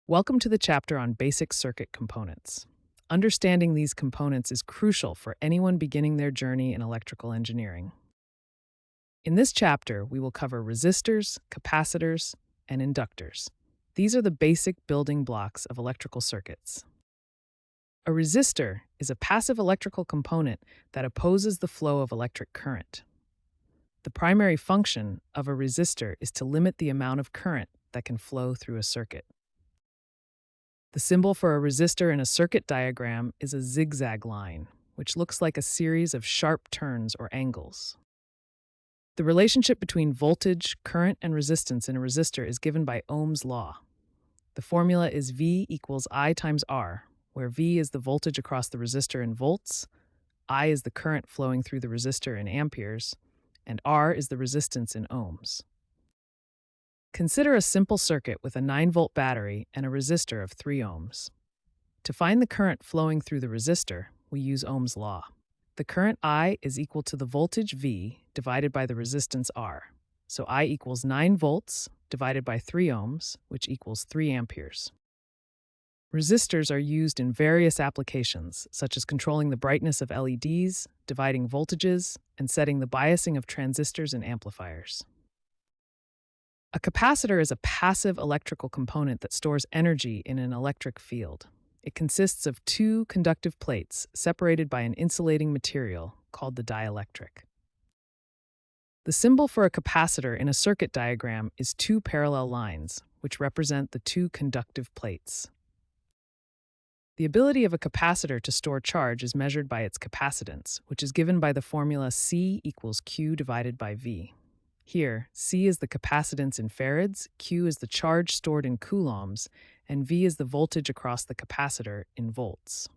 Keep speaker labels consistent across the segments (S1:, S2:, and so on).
S1: Welcome to the chapter on basic circuit components. Understanding these components is crucial for anyone beginning their journey in electrical engineering. In this chapter, we will cover resistors, capacitors, and inductors. These are the basic building blocks of electrical circuits. A resistor is a passive electrical component that opposes the flow of electric current. The primary function of a resistor is to limit the amount of current that can flow through a circuit. The symbol for a resistor in a circuit diagram is a zigzag line, which looks like a series of sharp turns or angles. The relationship between voltage, current, and resistance in a resistor is given by Ohm's law. The formula is V equals I times R, where V is the voltage across the resistor in volts, I is the current flowing through the resistor in amperes, and R is the resistance in ohms. Consider a simple circuit with a 9-volt battery and a resistor of 3 ohms. To find the current flowing through the resistor, we use Ohm's law. The current I is equal to the voltage V divided by the resistance R. So I equals 9 volts divided by 3 ohms, which equals 3 amperes. Resistors are used in various applications, such as controlling the brightness of LEDs, dividing voltages, and setting the biasing of transistors and amplifiers. A capacitor is a passive electrical component that stores energy in an electric field. It consists of 2 conductive plates separated by an insulating material called the dielectric. The symbol for a capacitor in a circuit diagram is 2 parallel lines, which represent the 2 conductive plates. The ability of a capacitor to store charge is measured by its capacitance, which is given by the formula C equals Q divided by V. Here, C is the capacitance in farads, Q is the charge stored in coulombs, and V is the voltage across the capacitor in volts.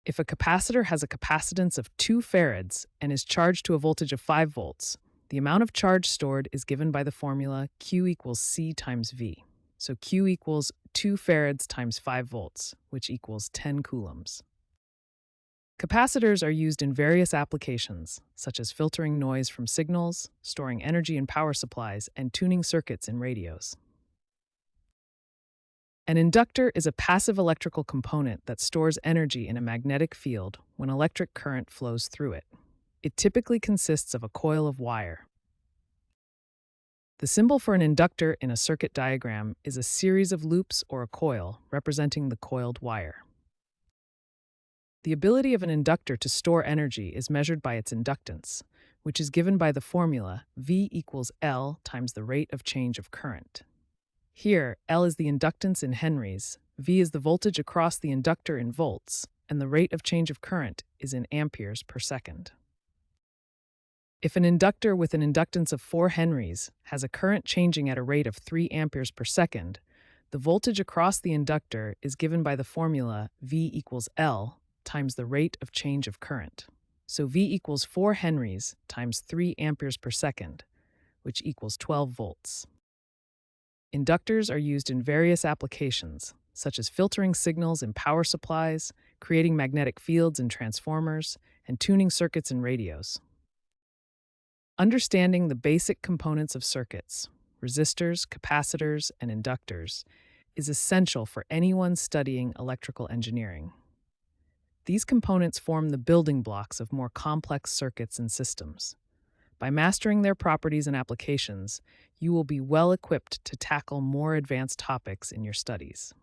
S1: If a capacitor has a capacitance of 2 farads and is charged to a voltage of 5 volts, the amount of charge stored is given by the formula Q equals C times V. So Q equals 2 farads times 5 volts, which equals 10 coulombs. Capacitors are used in various applications, such as filtering noise from signals, storing energy in power supplies, and tuning circuits in radios. An inductor is a passive electrical component that stores energy in a magnetic field when electric current flows through it. It typically consists of a coil of wire. The symbol for an inductor in a circuit diagram is a series of loops or a coil representing the coiled wire. The ability of an inductor to store energy is measured by its inductance, which is given by the formula V equals L times the rate of change of current. Here, L is the inductance in henries, V is the voltage across the inductor in volts, and the rate of change of current is in amperes per second. If an inductor with an inductance of 4 henries has a current changing at a rate of 3 amperes per second, the voltage across the inductor is given by the formula V equals L times the rate of change of current. So V equals 4 henries times 3 amperes per second, which equals 12 volts. Inductors are used in various applications, such as filtering signals in power supplies, creating magnetic fields in transformers, and tuning circuits in radios. Understanding the basic components of circuits, resistors, capacitors, and inductors, is essential for anyone studying electrical engineering. These components form the building blocks of more complex circuits and systems. By mastering their properties and applications, you will be well equipped to tackle more advanced topics in your studies.